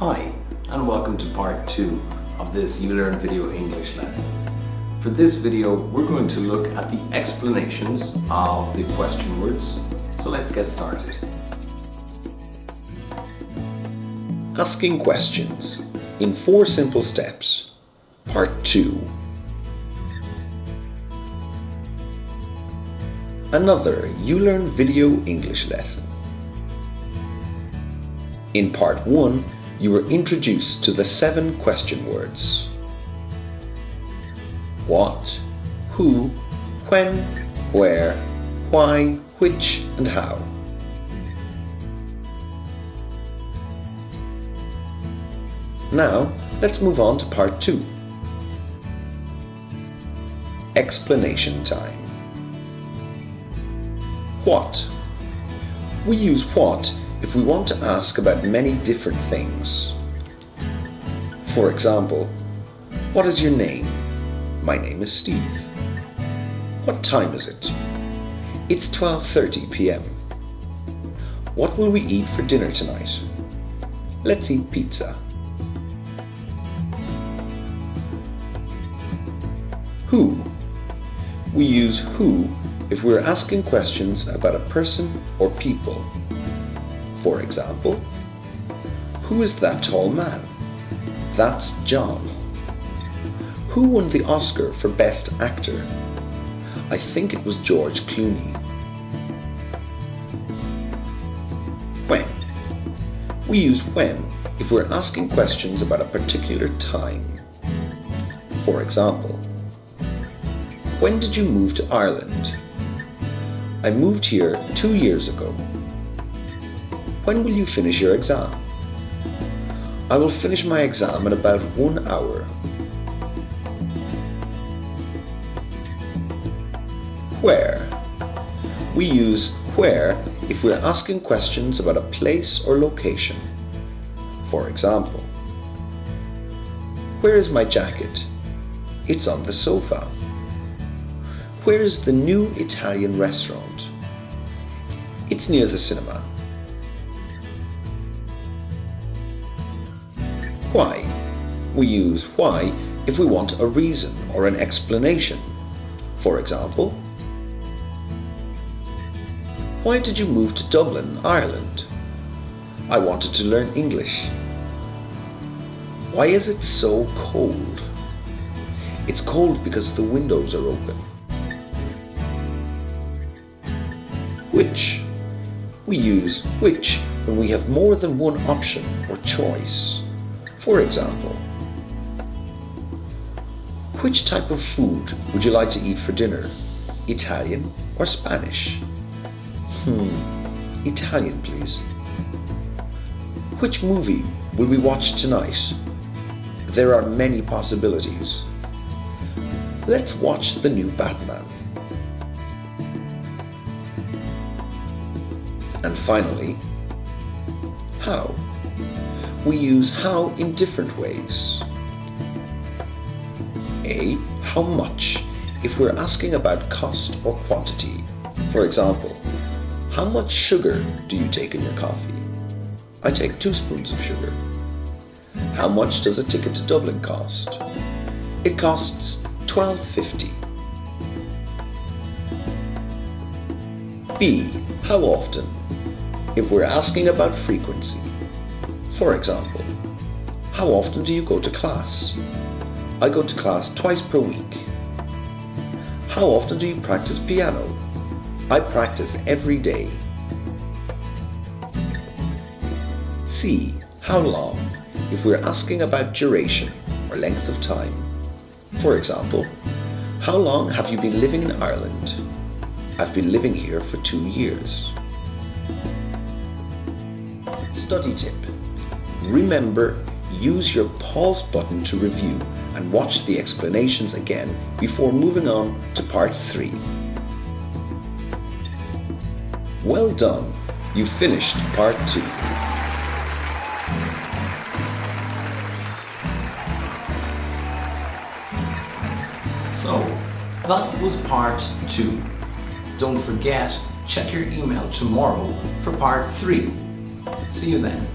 Hi, and welcome to part 2 of this You Learn Video English lesson. For this video, we're going to look at the explanations of the question words. So let's get started. Asking questions in 4 simple steps. Part 2. Another You Learn Video English lesson. In part 1, you were introduced to the 7 question words. What, who, when, where, why, which, and how. Now, let's move on to part 2. Explanation time. What? We use what if we want to ask about many different things. For example, what is your name? My name is Steve. What time is it? It's 12:30 p.m. What will we eat for dinner tonight? Let's eat pizza. Who? We use who if we're asking questions about a person or people. For example, who is that tall man? That's John. Who won the Oscar for Best Actor? I think it was George Clooney. When? We use when if we're asking questions about a particular time. For example, when did you move to Ireland? I moved here 2 years ago. When will you finish your exam? I will finish my exam in about 1 hour. Where? We use where if we're asking questions about a place or location. For example, where is my jacket? It's on the sofa. Where is the new Italian restaurant? It's near the cinema. Why? We use why if we want a reason or an explanation. For example, why did you move to Dublin, Ireland? I wanted to learn English. Why is it so cold? It's cold because the windows are open. Which? We use which when we have more than one option or choice. For example, which type of food would you like to eat for dinner? Italian or Spanish? Italian, please. Which movie will we watch tonight? There are many possibilities. Let's watch the new Batman. And finally, how? We use how in different ways. A. How much if we're asking about cost or quantity. For example, how much sugar do you take in your coffee? I take 2 spoons of sugar. How much does a ticket to Dublin cost? It costs $12.50. B. How often? If we're asking about frequency. For example, how often do you go to class? I go to class twice per week. How often do you practice piano? I practice every day. C. How long? If we're asking about duration or length of time. For example, how long have you been living in Ireland? I've been living here for 2 years. Study tip. Remember, use your pause button to review and watch the explanations again before moving on to part 3. Well done, you finished part 2. So, that was part 2. Don't forget, check your email tomorrow for part 3. See you then.